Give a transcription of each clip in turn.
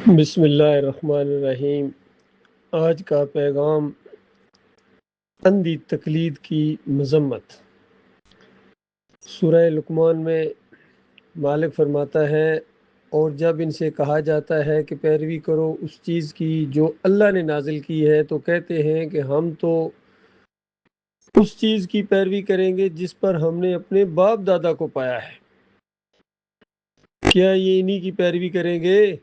بسم اللہ الرحمن الرحیم۔ آج کا پیغام اندھی تقلید کی مذمت۔ سورہ لقمان میں مالک فرماتا ہے، اور جب ان سے کہا جاتا ہے کہ پیروی کرو اس چیز کی جو اللہ نے نازل کی ہے، تو کہتے ہیں کہ ہم تو اس چیز کی پیروی کریں گے جس پر ہم نے اپنے باپ دادا کو پایا ہے۔ کیا یہ انہی کی پیروی کریں گے؟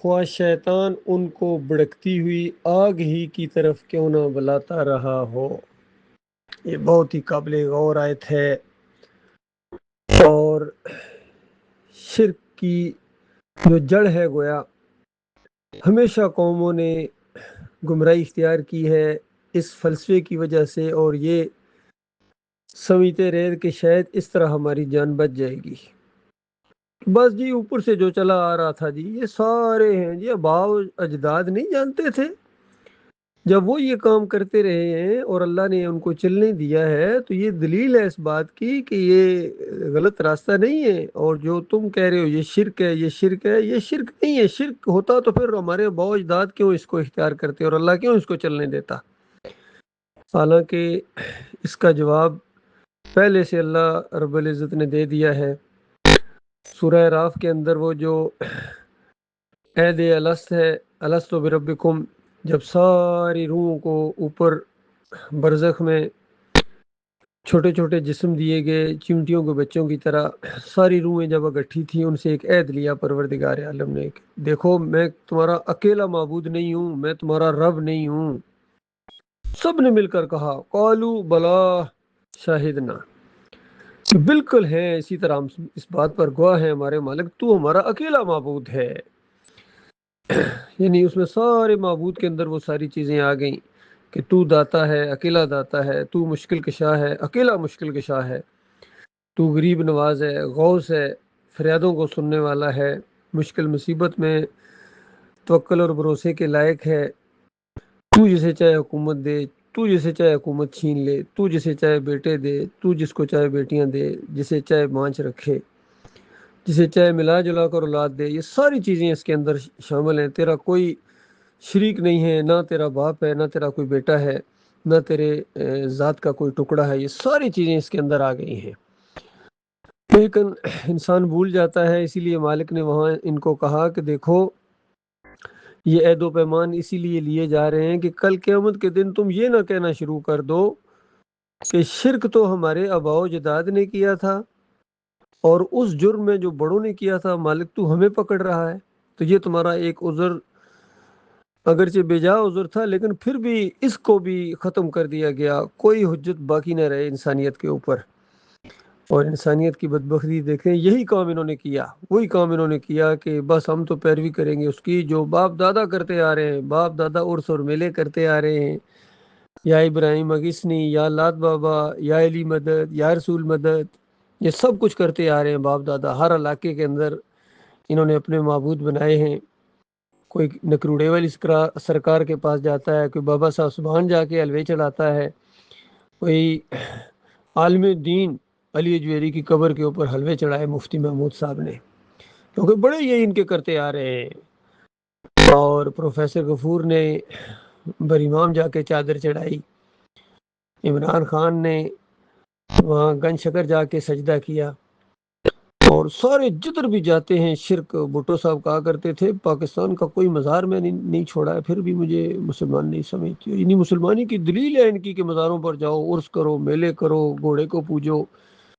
خواہ شیطان ان کو بھڑکتی ہوئی آگ ہی کی طرف کیوں نہ بلاتا رہا ہو۔ یہ بہت ہی قابل غور آیت ہے، اور شرک کی جو جڑ ہے گویا ہمیشہ قوموں نے گمراہی اختیار کی ہے اس فلسفے کی وجہ سے، اور یہ سمجھتے رہے کہ شاید اس طرح ہماری جان بچ جائے گی۔ بس جی اوپر سے جو چلا آ رہا تھا جی، یہ سارے ہیں جی آباء اجداد نہیں جانتے تھے، جب وہ یہ کام کرتے رہے ہیں اور اللہ نے ان کو چلنے دیا ہے تو یہ دلیل ہے اس بات کی کہ یہ غلط راستہ نہیں ہے۔ اور جو تم کہہ رہے ہو یہ شرک ہے، یہ شرک ہے، یہ شرک نہیں ہے۔ شرک ہوتا تو پھر ہمارے آباء و اجداد کیوں اس کو اختیار کرتے اور اللہ کیوں اس کو چلنے دیتا؟ حالانکہ اس کا جواب پہلے سے اللہ رب العزت نے دے دیا ہے۔ سورہ راف کے اندر وہ جو عہد الست ہے، الست بربکم، جب ساری روحوں کو اوپر برزخ میں چھوٹے چھوٹے جسم دیے گئے چیونٹیوں کے بچوں کی طرح، ساری روحیں جب اکٹھی تھیں، ان سے ایک عہد لیا پروردگار عالم نے، دیکھو میں تمہارا اکیلا معبود نہیں ہوں، میں تمہارا رب نہیں ہوں۔ سب نے مل کر کہا قالوا بلا شاہدنا، بالکل ہے، اسی طرح ہم اس بات پر گواہ ہیں ہمارے مالک، تو ہمارا اکیلا معبود ہے۔ یعنی اس میں سارے معبود کے اندر وہ ساری چیزیں آ گئیں کہ تو داتا ہے، اکیلا داتا ہے، تو مشکل کشا ہے، اکیلا مشکل کشا ہے، تو غریب نواز ہے، غوث ہے، فریادوں کو سننے والا ہے، مشکل مصیبت میں توکل اور بھروسے کے لائق ہے، تو جسے چاہے حکومت دے، تو جسے چاہے حکومت چھین لے، تو جسے چاہے بیٹے دے، تو جس کو چاہے بیٹیاں دے، جسے چاہے بانچ رکھے، جسے چاہے ملا جلا کر اولاد دے۔ یہ ساری چیزیں اس کے اندر شامل ہیں۔ تیرا کوئی شریک نہیں ہے، نہ تیرا باپ ہے، نہ تیرا کوئی بیٹا ہے، نہ تیرے ذات کا کوئی ٹکڑا ہے۔ یہ ساری چیزیں اس کے اندر آ گئی ہیں، لیکن انسان بھول جاتا ہے۔ اسی لیے مالک نے وہاں ان کو کہا کہ دیکھو یہ عہد و پیمان اسی لیے لیے جا رہے ہیں کہ کل قیامت کے دن تم یہ نہ کہنا شروع کر دو کہ شرک تو ہمارے آباء و اجداد نے کیا تھا، اور اس جرم میں جو بڑوں نے کیا تھا مالک تو ہمیں پکڑ رہا ہے۔ تو یہ تمہارا ایک عذر اگرچہ بے جا عذر تھا، لیکن پھر بھی اس کو بھی ختم کر دیا گیا، کوئی حجت باقی نہ رہے انسانیت کے اوپر۔ اور انسانیت کی بدبختی دیکھیں، یہی کام انہوں نے کیا، وہی کام انہوں نے کیا کہ بس ہم تو پیروی کریں گے اس کی جو باپ دادا کرتے آ رہے ہیں، باپ دادا عرس اور میلے کرتے آ رہے ہیں، یا ابراہیم اگسنی، یا لات بابا، یا علی مدد، یا رسول مدد، یہ سب کچھ کرتے آ رہے ہیں باپ دادا۔ ہر علاقے کے اندر انہوں نے اپنے معبود بنائے ہیں۔ کوئی نکروڑے والی سرکار کے پاس جاتا ہے، کوئی بابا صاحب سبحان جا کے حلوے چڑھاتا ہے، کوئی عالم دین علی اجویری کی قبر کے اوپر حلوے چڑھائے مفتی محمود صاحب نے، کیونکہ بڑے یہ ان کے کرتے آ رہے ہیں۔ اور پروفیسر غفور نے بریمام جا کے چادر چڑھائی، عمران خان نے وہاں گنج شکر جا کے سجدہ کیا، اور سارے جدھر بھی جاتے ہیں شرک۔ بھٹو صاحب کہا کرتے تھے پاکستان کا کوئی مزار میں نہیں چھوڑا ہے پھر بھی مجھے مسلمان نہیں سمجھتی۔ یعنی مسلمانی کی دلیل ہے ان کی کہ مزاروں پر جاؤ، عرس کرو، میلے کرو، گھوڑے کو پوجو۔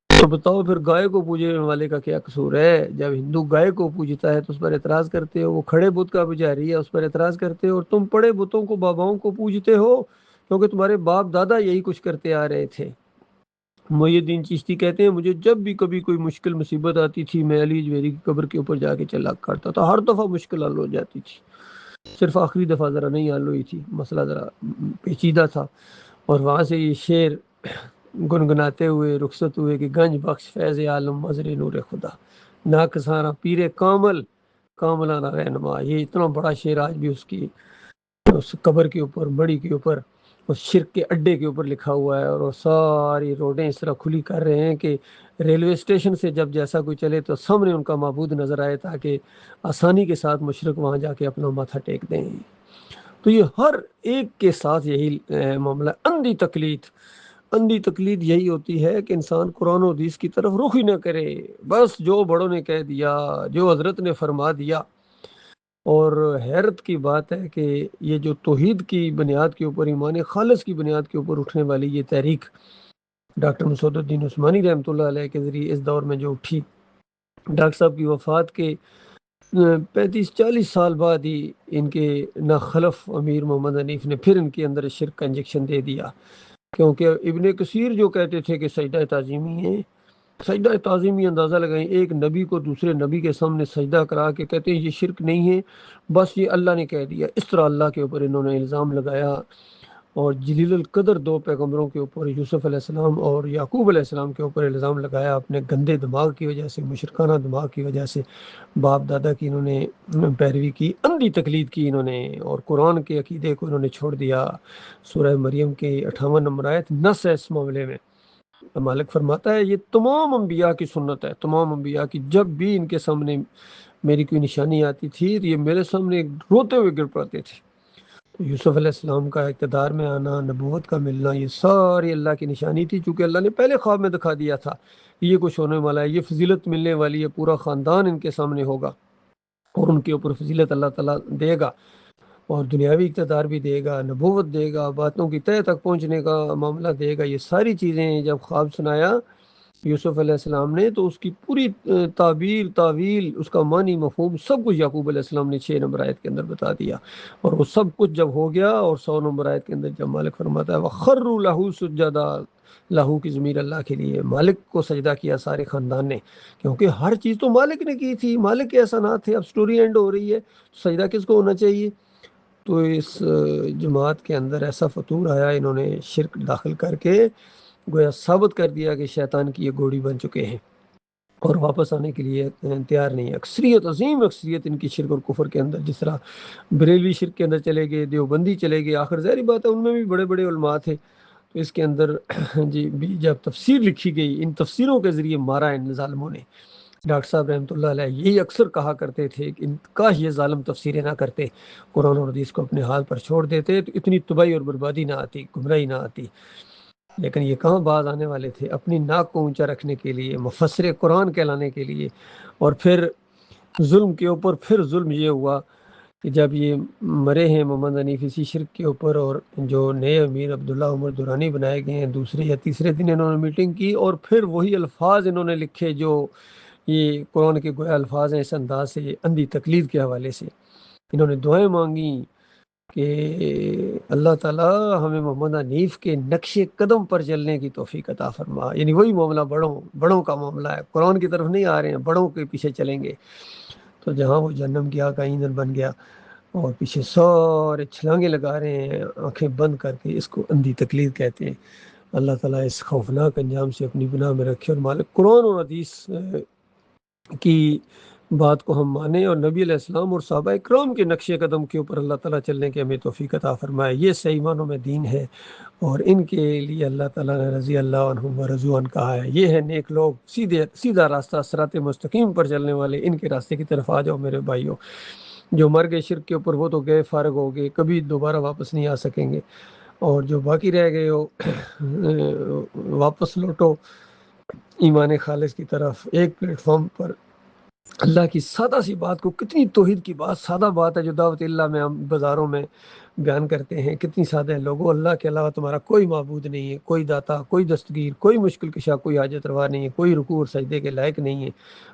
تو بتاؤ پھر گائے کو پوجنے والے کا کیا قصور ہے؟ جب ہندو گائے کو پوجتا ہے تو اس پر اعتراض کرتے ہو، وہ کھڑے بت کا پجاری ہے اس پر اعتراض کرتے ہو، اور تم پڑے بتوں کو، باباؤں کو پوجتے ہو کیونکہ تمہارے باپ دادا یہی کچھ کرتے آ رہے تھے۔ محی الدین چشتی کہتے ہیں مجھے جب بھی کبھی کوئی مشکل مصیبت آتی تھی میں علی اجویری کی قبر کے اوپر جا کے چلا کرتا تھا، ہر دفعہ مشکل حل ہو جاتی تھی، صرف آخری دفعہ ذرا نہیں حل ہوئی تھی، مسئلہ ذرا پیچیدہ تھا۔ اور وہاں سے یہ شعر گنگناتے ہوئے رخصت ہوئے کہ گنج بخش فیض عالم مظہر نور خدا، ناکساں پیر کامل کاملانہ رہنما۔ یہ اتنا بڑا شعر آج بھی اس کی اس قبر کے اوپر، بڑی کے اوپر اس شرک کے اڈے کے اوپر لکھا ہوا ہے، اور وہ ساری روڈیں اس طرح کھلی کر رہے ہیں کہ ریلوے اسٹیشن سے جب جیسا کوئی چلے تو سامنے ان کا معبود نظر آئے، تاکہ آسانی کے ساتھ مشرک وہاں جا کے اپنا ماتھا ٹیک دیں۔ تو یہ ہر ایک کے ساتھ یہی معاملہ، اندھی تقلید یہی ہوتی ہے کہ انسان قرآن و حدیث کی طرف رخ ہی نہ کرے، بس جو بڑوں نے کہہ دیا، جو حضرت نے فرما دیا۔ اور حیرت کی بات ہے کہ یہ جو توحید کی بنیاد کے اوپر، ایمان خالص کی بنیاد کے اوپر اٹھنے والی یہ تحریک ڈاکٹر مسعود الدین عثمانی رحمۃ اللہ علیہ کے ذریعے اس دور میں جو اٹھی، ڈاکٹر صاحب کی وفات کے 35-40 سال بعد ہی ان کے ناخلف امیر محمد حنیف نے پھر ان کے اندر شرک کا انجیکشن دے دیا، کیونکہ ابن کثیر جو کہتے تھے کہ سجدہ تعظیمی ہے، سجدہ تعظیمی اندازہ لگائیں، ایک نبی کو دوسرے نبی کے سامنے سجدہ کرا کے کہتے ہیں یہ شرک نہیں ہے، بس یہ اللہ نے کہہ دیا، اس طرح اللہ کے اوپر انہوں نے الزام لگایا۔ اور جلیل القدر دو پیغمبروں کے اوپر، یوسف علیہ السلام اور یعقوب علیہ السلام کے اوپر الزام لگایا، اپنے گندے دماغ کی وجہ سے، مشرکانہ دماغ کی وجہ سے، باپ دادا کی انہوں نے پیروی کی، اندھی تقلید کی انہوں نے، اور قرآن کے عقیدے کو انہوں نے چھوڑ دیا۔ سورہ مریم کی 58 نمبر آیت نص ہے اس معاملے میں۔ مالک فرماتا ہے یہ تمام انبیاء کی سنت ہے، تمام انبیاء کی، جب بھی ان کے سامنے میری کوئی نشانی آتی تھی تو یہ میرے سامنے روتے ہوئے گر پڑتے تھے۔ تو یوسف علیہ السلام کا اقتدار میں آنا، نبوت کا ملنا، یہ ساری اللہ کی نشانی تھی، چونکہ اللہ نے پہلے خواب میں دکھا دیا تھا کہ یہ کچھ ہونے والا ہے، یہ فضیلت ملنے والی ہے، پورا خاندان ان کے سامنے ہوگا اور ان کے اوپر فضیلت اللہ تعالیٰ دے گا، اور دنیاوی اقتدار بھی دے گا، نبوت دے گا، باتوں کی تہہ تک پہنچنے کا معاملہ دے گا۔ یہ ساری چیزیں جب خواب سنایا یوسف علیہ السلام نے تو اس کی پوری تعبیر، تعویل، اس کا معنی، مفہوم، سب کچھ یعقوب علیہ السلام نے 6 نمبر آیت کے اندر بتا دیا۔ اور وہ سب کچھ جب ہو گیا، اور 100 نمبر آیت کے اندر جب مالک فرماتا ہے وَخَرُّوا لَهُ سُجَّدًا، لہو کی ضمیر اللہ کے لیے، مالک کو سجدہ کیا سارے خاندان نے، کیونکہ ہر چیز تو مالک نے کی تھی، مالک کے احسانات تھے۔ اب سٹوری اینڈ ہو رہی ہے، سجدہ کس کو ہونا چاہیے؟ تو اس جماعت کے اندر ایسا فطور آیا، انہوں نے شرک داخل کر کے گویا ثابت کر دیا کہ شیطان کی یہ گوڑی بن چکے ہیں اور واپس آنے کے لیے تیار نہیں ہے۔ اکثریت، عظیم اکثریت ان کی شرک اور کفر کے اندر، جس طرح بریلوی شرک کے اندر چلے گئے، دیوبندی چلے گئے، آخر ظاہری بات ہے ان میں بھی بڑے بڑے علماء تھے، تو اس کے اندر جی بھی جب تفسیر لکھی گئی، ان تفسیروں کے ذریعے مارا ان ظالموں نے۔ ڈاکٹر صاحب رحمۃ اللہ علیہ یہی اکثر کہا کرتے تھے کہ کاش یہ ظالم تفسیریں نہ کرتے، قرآن اور حدیث کو اپنے حال پر چھوڑ دیتے تو اتنی تباہی اور بربادی نہ آتی، گمراہی نہ آتی۔ لیکن یہ کہاں باز آنے والے تھے اپنی ناک کو اونچا رکھنے کے لیے، مفسر قرآن کہلانے کے لیے، اور پھر ظلم کے اوپر پھر ظلم یہ ہوا کہ جب یہ مرے ہیں محمد حنیف اسی شرک کے اوپر، اور جو نئے امیر عبداللہ عمر دورانی بنائے گئے ہیں، دوسرے یا تیسرے دن انہوں نے میٹنگ کی، اور پھر وہی الفاظ انہوں نے لکھے جو یہ قرآن کے گویا الفاظ ہیں، اس انداز سے اندھی تقلید کے حوالے سے انہوں نے دعائیں مانگی کہ اللہ تعالیٰ ہمیں محمد حنیف کے نقش قدم پر چلنے کی توفیق عطا فرما، یعنی وہی معاملہ بڑوں کا معاملہ ہے، قرآن کی طرف نہیں آ رہے ہیں، بڑوں کے پیچھے چلیں گے۔ تو جہاں وہ جہنم کی آگ کا ایندھن بن گیا، اور پیچھے سارے چھلانگے لگا رہے ہیں آنکھیں بند کر کے، اس کو اندھی تقلید کہتے ہیں۔ اللہ تعالیٰ اس خوفناک انجام سے اپنی پناہ میں رکھے، اور مالک قرآن اور حدیث کی بات کو ہم مانیں، اور نبی علیہ السلام اور صحابہ اکرام کے نقش قدم کے اوپر اللہ تعالیٰ چلنے کے ہمیں توفیق عطا فرمائے۔ یہ صحیح معنوں میں دین ہے، اور ان کے لیے اللہ تعالیٰ نے رضی اللہ عنہم و رضوا عنہ کہا ہے، یہ ہے نیک لوگ، سیدھا راستہ، صراط مستقیم پر چلنے والے، ان کے راستے کی طرف آ جاؤ میرے بھائیوں۔ جو مر گئے شرک کے اوپر وہ تو گئے، فارغ ہو گئے، کبھی دوبارہ واپس نہیں آ سکیں گے، اور جو باقی رہ گئے ہو واپس لوٹو ایمان خالص کی طرف، ایک پلیٹ فارم پر اللہ کی سادہ سی بات کو، کتنی توحید کی بات، سادہ بات ہے جو دعوت اللہ میں ہم بازاروں میں بیان کرتے ہیں، کتنی سادہ ہے۔ لوگوں، اللہ کے علاوہ تمہارا کوئی معبود نہیں ہے، کوئی داتا، کوئی دستگیر، کوئی مشکل کشا، کوئی حاجت روا نہیں ہے، کوئی رکوع اور سجدے کے لائق نہیں ہے،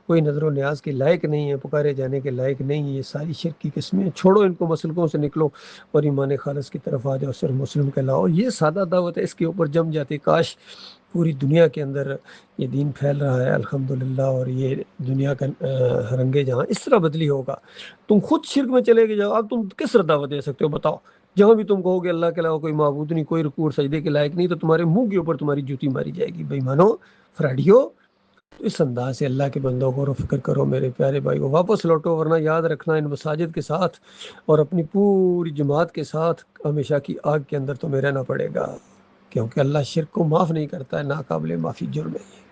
کوئی نظر و نیاز کے لائق نہیں ہے، پکارے جانے کے لائق نہیں ہے۔ یہ ساری شرک کی قسمیں چھوڑو، ان کو مسلکوں سے نکلو اور ایمان خالص کی طرف آ جاؤ، صرف مسلم کہلاؤ۔ یہ سادہ دعوت ہے، اس کے اوپر جم جاتے، کاش پوری دنیا کے اندر یہ دین پھیل رہا ہے الحمدللہ، اور یہ دنیا کا رنگ جہاں اس طرح بدلی ہوگا۔ تم خود شرک میں چلے گئے جاؤ، اب تم کس طرح دعوت دے سکتے ہو بتاؤ؟ جہاں بھی تم کہو گے اللہ کے علاوہ کوئی معبود نہیں، کوئی رکوع اور سجدے کے لائق نہیں، تو تمہارے منہ کے اوپر تمہاری جوتی ماری جائے گی، بے ایمانو، فراڈیو۔ تو اس انداز سے اللہ کے بندوں غور و فکر کرو میرے پیارے بھائی کو، واپس لوٹو، ورنہ یاد رکھنا ان مساجد کے ساتھ اور اپنی پوری جماعت کے ساتھ ہمیشہ کی آگ کے اندر تمہیں رہنا پڑے گا، کیونکہ اللہ شرک کو معاف نہیں کرتا ہے، ناقابل معافی جرم ہے یہ۔